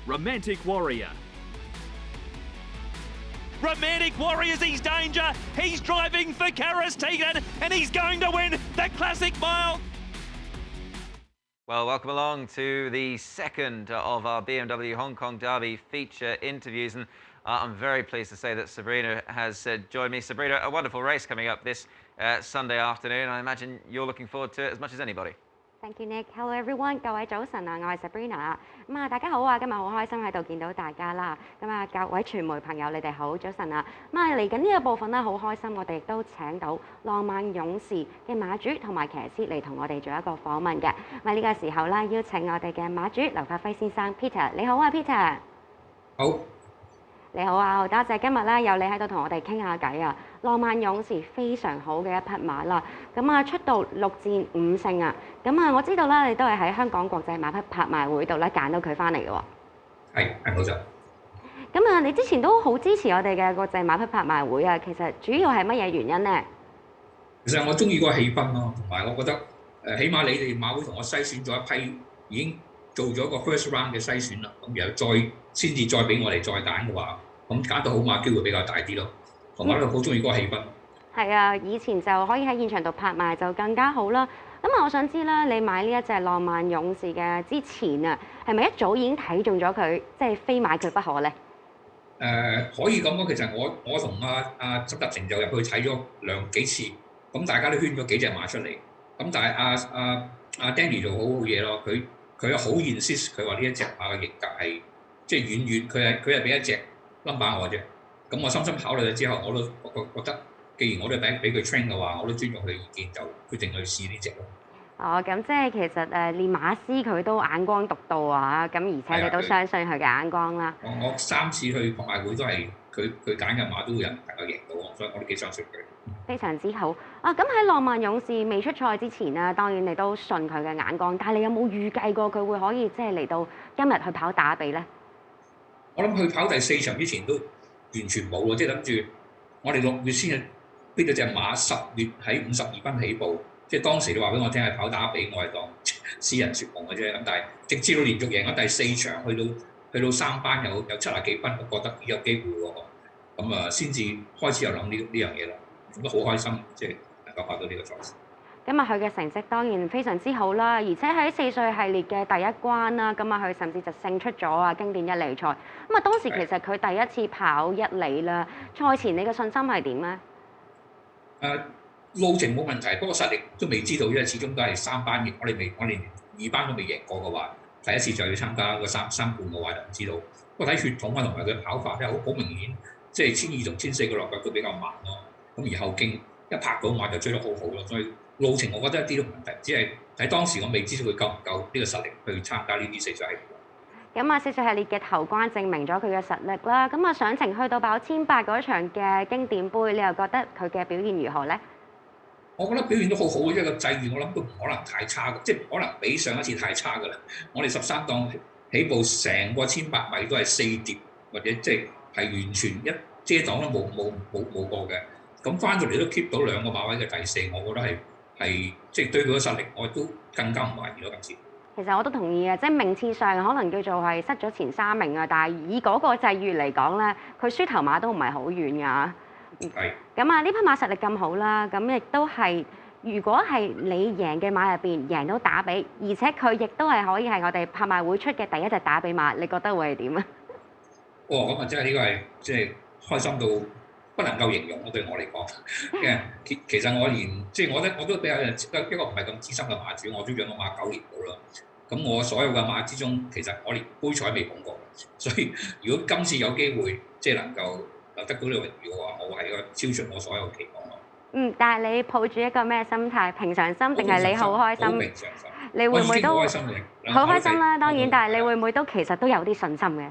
Romantic Warrior. Romantic Warrior's his danger. He's driving for Tegan, and he's going to win the Classic Mile. Well, welcome along to the second of our BMW Hong Kong Derby feature interviews, and I'm very pleased to say that Sabrina has joined me. Sabrina, a wonderful race coming up this Sunday afternoon. I imagine you're looking forward to it as much as anybody. Thank you, Nick. Hello, everyone. 各位早晨啊，我係 Sabrina 啊。大家好啊，今日好開心喺度見到大家啦。各位傳媒朋友，你哋好，早晨啊。嚟緊呢個部分咧，好開心，我哋亦都請到浪漫勇士嘅馬主同埋騎師嚟同我哋做一個訪問嘅。呢個時候咧，邀請我哋嘅馬主劉發輝先生 Peter， 你好啊 Peter。好。你好啊，好多謝今日咧有你喺度同我哋傾下偈啊！浪漫勇士非常好嘅一匹馬啦，出到6戰5勝啊！我知道啦，你都係喺香港國際馬匹拍賣會度咧揀到佢翻嚟嘅喎。係冇錯。你之前都好支持我哋嘅國際馬匹拍賣會啊，其實主要係乜嘢原因呢？其實我中意嗰個氣氛咯，同埋我覺得起碼你哋馬會同我篩選咗一批已經做咗個 first round 嘅篩選啦，然後先至再俾我哋再揀嘅話，咁揀到好馬機會比較大啲咯。同埋我好中意嗰個氣氛。係啊，以前就可以喺現場度拍賣就更加好啦。我想知啦，你買呢一隻浪漫勇士嘅之前啊，係咪一早已經睇中咗佢，即係非買佢不可咧？可以咁講，其實我同執達成就入去睇咗幾次，咁大家都圈咗幾隻馬出嚟，咁但係阿 Danny 做好嘢咯，佢好 insist， 佢話呢一隻馬嘅型格係即係遠佢係俾一隻 number 我啫。咁我深深考慮咗之後，我都覺得，既然我都俾佢 train 嘅話，我都尊重佢嘅意見，就決定去試呢隻咯。咁即係其實連馬師佢都眼光獨到啊！而且你都相信佢嘅眼光啦。我3次去拍賣會都係佢揀嘅馬都會有人能夠贏到，所以我都幾相信佢。非常之好啊！喺浪漫勇士未出賽之前啊，當然你都信佢嘅眼光，但係你有冇預計過佢會可以即係嚟到今日去跑打比咧？我諗去跑第4場之前都完全冇咯，即係諗住我哋6月先逼到隻馬10月喺52分起步，即係當時你話俾我聽係跑打比，我係當私人説夢嘅啫。咁但係直至到連續贏咗第4場，去到3班有70幾分，我覺得有機會喎。咁先至開始又諗呢樣嘢啦，咁都好開心，即係能夠跑到呢個賽事。佢嘅成績當然非常之好啦，而且喺4歲系列嘅第一關啦，佢甚至就勝出咗經典1哩賽。當時其實佢第一次跑1哩啦，賽前你嘅信心係點咧？路程冇問題，不過實力都未知道，因為始終都係3班贏，我哋連2班都未贏過嘅話，第一次就要參加個三半嘅話就唔知道。不過睇血統啊同埋佢跑法咧，好明顯，即係1200同1400嘅落腳都比較慢咯。咁而後勁一拍到馬就追得好好咯，所以路程我覺得一啲都唔問題，只係喺當時我未知道佢夠唔夠呢個實力去參加呢啲4歲系列。4歲系列嘅頭關證明咗佢嘅實力啦。上程去到跑1800嗰場嘅經典杯，你又覺得佢嘅表現如何咧？我覺得表現都好好嘅，因為個際遇我諗都唔可能太差嘅，即係唔可能比上一次太差㗎啦。我哋13檔起步成個1800米都係4碟，或者即係完全一遮擋都冇過嘅。咁翻到嚟都 keep 到2個馬位嘅第4，我覺得係即係對佢嘅實力，我都更加唔懷疑咯今次。其實我都同意啊，即係名次上可能叫做係失咗前3名啊，但係以嗰個際遇嚟講咧，佢輸頭馬都唔係好遠㗎。係。呢匹馬實力咁好啦，亦都係如果係你贏嘅馬入邊贏到打比，而且佢亦都係可以係我哋拍賣會出嘅第一隻打比馬，你覺得會係點啊？咁真係呢個係即係開心到不能夠形容咯，對我嚟講。其實我即係我都比較一個唔係咁資深嘅馬主，我都養咗馬9年到啦。咁我所有嘅馬之中，其實我連杯賽未捧過，所以如果今次有機會即係能夠得到呢個榮譽嘅話，我係一個超出我所有期望咯。但係你抱住一個咩心態？平常心定係你好開心？好平常心。你會唔會都好開心嘅？好開心啦，當然，但係你會唔會都其實都有啲信心嘅？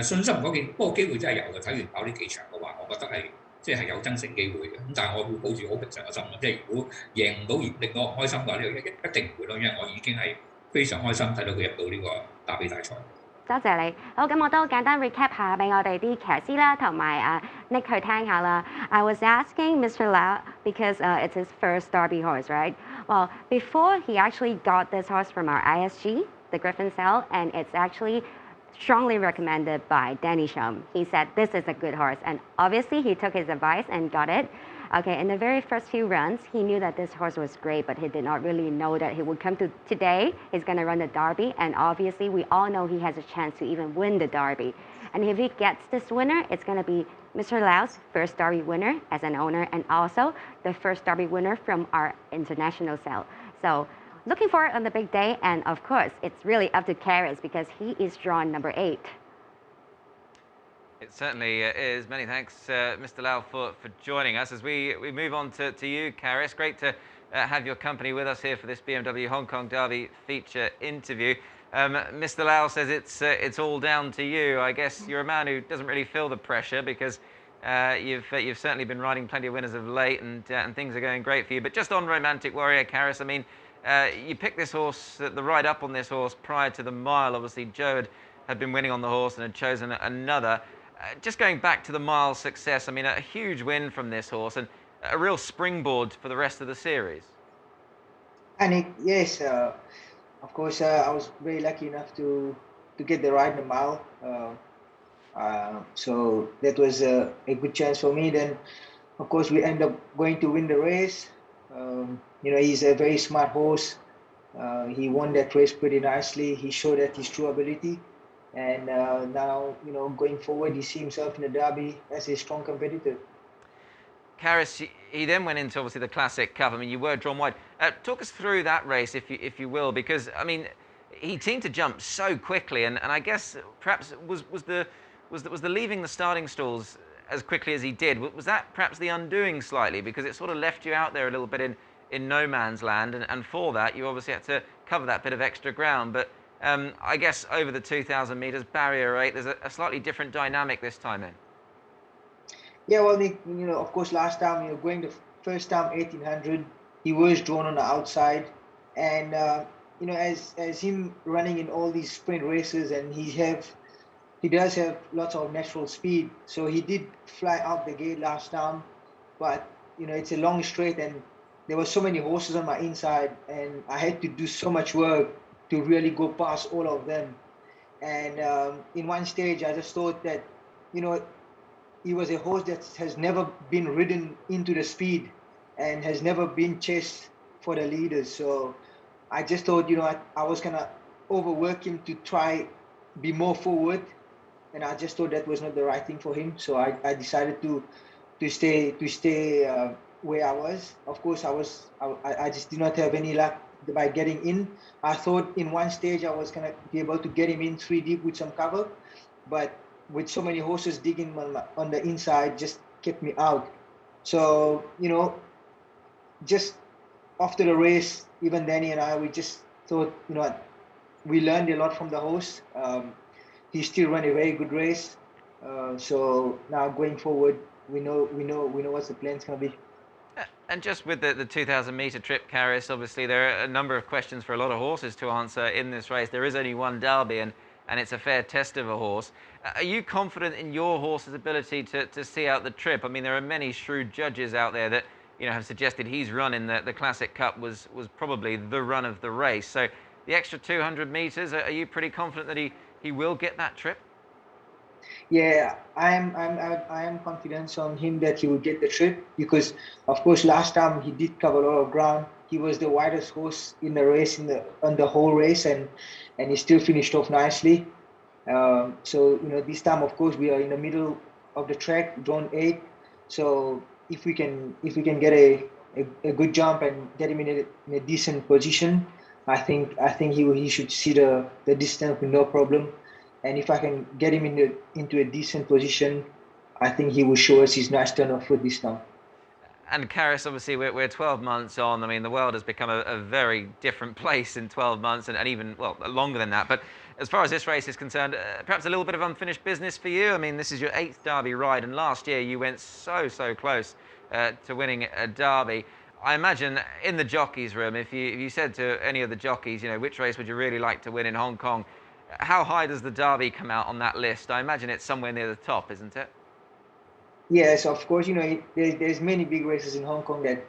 信心嗰件，不過機會真係有嘅。睇完跑呢幾場嘅話，我覺得係即係有爭勝機會嘅。咁但係我會抱住好平常嘅心，即係如果贏唔到而令到我唔開心嘅話，呢個一定唔會咯，因為我已經係非常開心睇到佢入到呢個打比大賽。多謝你。好，咁我都簡單 recap 下俾我哋啲騎師啦，同埋Nick 去聽下啦。I was asking Mr. Lau because it's his first Derby horse, right? Well, before he actually got this horse from our ISG, the Griffin Cell, and it's actually strongly recommended by Danny Shum. He said this is a good horse, and obviously he took his advice and got it. Okay, in the very first few runs, he knew that this horse was great, but he did not really know that he would come to today. He's going to run the Derby, and obviously we all know he has a chance to even win the Derby. And if he gets this winner, it's going to be Mr. Lau's first Derby winner as an owner, and also the first Derby winner from our international sale. So looking forward on the big day, and of course, it's really up to Karis because he is drawn number 8. It certainly is. Many thanks, Mr. Lau, for joining us. As we move on to you, Karis, great to have your company with us here for this BMW Hong Kong Derby feature interview. Mr. Lau says it's all down to you. I guess you're a man who doesn't really feel the pressure because you've certainly been riding plenty of winners of late, and things are going great for you. But just on Romantic Warrior, Karis, I mean, you picked this horse, the ride up on this horse prior to the mile. Obviously, Joe had been winning on the horse and had chosen another. Just going back to the mile success, I mean, a huge win from this horse and a real springboard for the rest of the series. And yes, of course, I was very lucky enough to get the ride in the mile. So that was a good chance for me. Then, of course, we end up going to win the race. He's a very smart horse. He won that race pretty nicely. He showed that his true ability. And now, going forward, he sees himself in the Derby as a strong competitor. Karis, he then went into, obviously, the Classic Cup. I mean, you were drawn wide. Talk us through that race, if you will, because, I mean, he seemed to jump so quickly. And I guess perhaps was the leaving the starting stalls as quickly as he did, was that perhaps the undoing slightly? Because it sort of left you out there a little bit in no man's land. And for that, you obviously had to cover that bit of extra ground. But I guess over the 2,000 metres, barrier 8, there's a slightly different dynamic this time in. Yeah, well, Nick, of course, last time, going the first time 1,800, he was drawn on the outside. And, as him running in all these sprint races, and he does have lots of natural speed. So he did fly out the gate last time. But, it's a long straight, and there were so many horses on my inside, and I had to do so much work to really go past all of them. And in one stage, I just thought that, he was a horse that has never been ridden into the speed and has never been chased for the leaders. So I just thought, I was going to overwork him to try be more forward. And I just thought that was not the right thing for him. So I decided to stay where I was. Of course, I just did not have any luck by getting in. I thought in one stage I was going to be able to get him in 3 deep with some cover, but with so many horses digging on the inside, just kept me out. So, just after the race, even Danny and I, we just thought, we learned a lot from the horse. He still ran a very good race. So now going forward, we know what the plan's going to be. And just with the 2,000 metre trip, Karis, obviously there are a number of questions for a lot of horses to answer in this race. There is only one Derby, and it's a fair test of a horse. Are you confident in your horse's ability to see out the trip? I mean, there are many shrewd judges out there that have suggested he's run in the Classic Cup was probably the run of the race. So the extra 200 metres, are you pretty confident that he will get that trip? Yeah, I am confident on him that he will get the trip because, of course, last time he did cover a lot of ground. He was the widest horse in the race on the whole race, and he still finished off nicely. So this time, of course, we are in the middle of the track, drawn 8. So if we can get a good jump and get him in a decent position, I think he should see the distance with no problem. And if I can get him into a decent position, I think he will show us his nice turn of foot this time. And Karis, obviously, we're 12 months on. I mean, the world has become a very different place in 12 months and even, well, longer than that. But as far as this race is concerned, perhaps a little bit of unfinished business for you. I mean, this is your 8th Derby ride, and last year you went so close to winning a Derby. I imagine in the jockeys' room, if you said to any of the jockeys, which race would you really like to win in Hong Kong, how high does the Derby come out on that list? I imagine it's somewhere near the top, isn't it? Yes, of course. There's many big races in Hong Kong that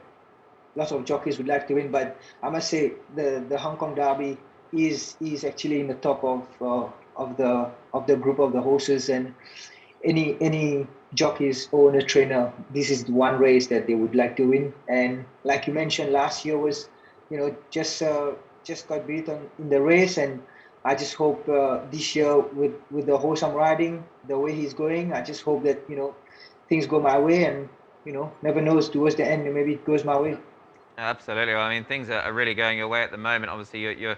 lots of jockeys would like to win, but I must say the Hong Kong Derby is actually in the top the group of the horses, and any jockeys or a trainer, this is one race that they would like to win. And like you mentioned, last year was, just got beaten in the race, and I just hope this year with the horse I'm riding, the way he's going, I just hope that things go my way, and never knows, towards the end maybe it goes my way. Absolutely. Well, I mean, things are really going your way at the moment. Obviously, you're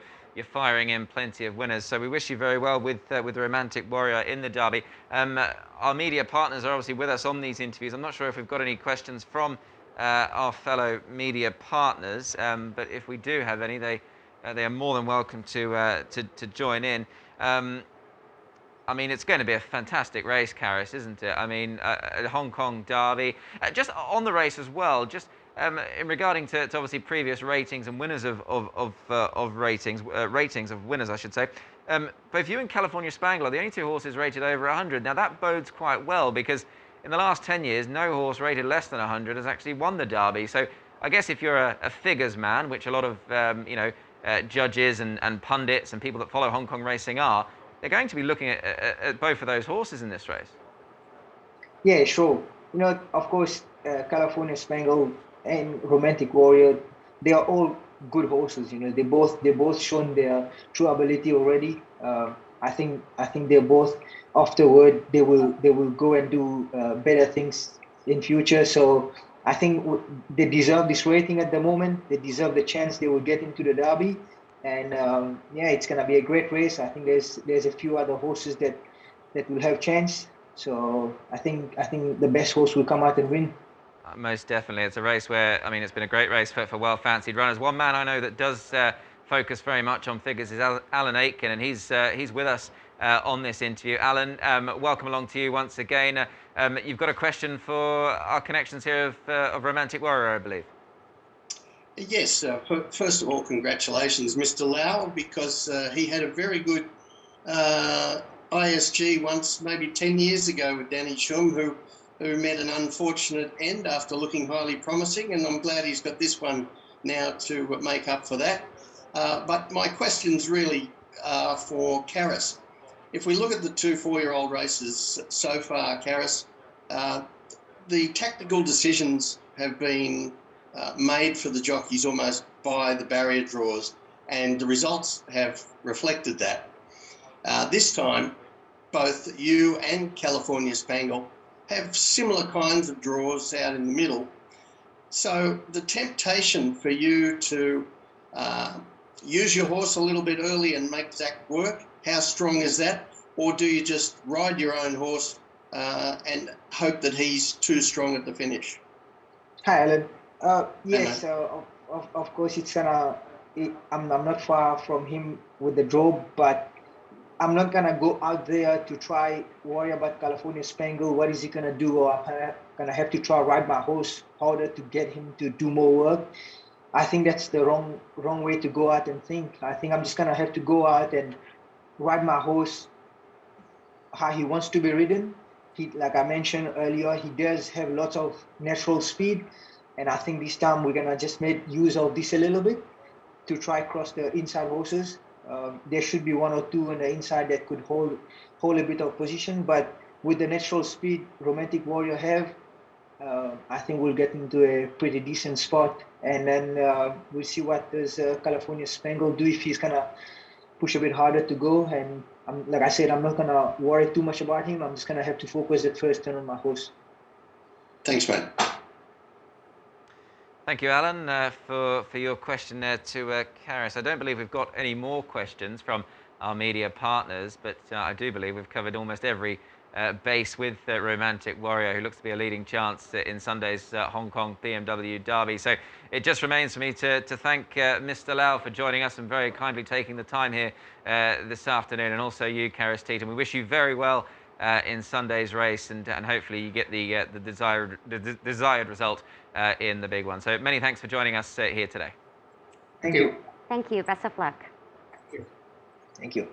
firing in plenty of winners. So we wish you very well with the Romantic Warrior in the Derby. Our media partners are obviously with us on these interviews. I'm not sure if we've got any questions from our fellow media partners, but if we do have any, they are more than welcome to join in. I mean, it's going to be a fantastic race, Karis, isn't it? I mean, Hong Kong Derby. Just on the race as well, just in regarding to obviously previous ratings and winners of ratings of winners, I should say. Both you and California Spangle are the only two horses rated over 100. Now, that bodes quite well, because in the last 10 years, no horse rated less than 100 has actually won the Derby. So I guess if you're a figures man, which a lot of judges and pundits and people that follow Hong Kong racing are, they're going to be looking at both of those horses in this race. Yeah, sure. Of course, California Spangle and Romantic Warrior, they are all good horses. They both shown their true ability already. I think they're both afterward. They will go and do better things in future. So I think they deserve this rating at the moment. They deserve the chance they will get into the Derby. And it's gonna be a great race. I think there's a few other horses that will have chance. So I think the best horse will come out and win. Most definitely. It's a race where, I mean, it's been a great race for well-fancied runners. One man I know that does focus very much on figures is Alan Aitken, and he's with us on this interview. Alan, welcome along to you once again. You've got a question for our connections here of Romantic Warrior, I believe. Yes. First of all, congratulations, Mr. Lau, because he had a very good ISG once, maybe 10 years ago, with Danny Shum, who met an unfortunate end after looking highly promising, and I'm glad he's got this one now to make up for that. But my questions really are for Karis. If we look at the two 4-year-old races so far, Karis, the tactical decisions have been made for the jockeys almost by the barrier draws, and the results have reflected that. This time, both you and California Spangle have similar kinds of draws out in the middle. So the temptation for you to use your horse a little bit early and make Zach work, how strong is that? Or do you just ride your own horse and hope that he's too strong at the finish? Hi, Alan. Yes, of course it's gonna. I'm not far from him with the draw, but I'm not gonna go out there to try worry about California Spangle. What is he gonna do? Or I'm gonna have to try ride my horse harder to get him to do more work. I think that's the wrong way to go out and think. I think I'm just gonna have to go out and ride my horse how he wants to be ridden. Like I mentioned earlier, he does have lots of natural speed, and I think this time we're gonna just make use of this a little bit to try cross the inside horses. There should be one or two on the inside that could hold a bit of position, but with the natural speed Romantic Warrior have, I think we'll get into a pretty decent spot, and then we'll see what does California Spangle do, if he's gonna push a bit harder to go. And like I said, I'm not gonna worry too much about him. I'm just gonna have to focus at first turn on my horse. Thanks, mate. Thank you, Alan, for your question there to Karis. I don't believe we've got any more questions from our media partners, but I do believe we've covered almost every base with Romantic Warrior, who looks to be a leading chance in Sunday's Hong Kong BMW Derby. So it just remains for me to thank Mr. Lau for joining us and very kindly taking the time here this afternoon, and also you, Karis Teeton. We wish you very well in Sunday's race, and hopefully you get the desired result in the big one. So many thanks for joining us here today. Thank you. Thank you. Best of luck. Thank you.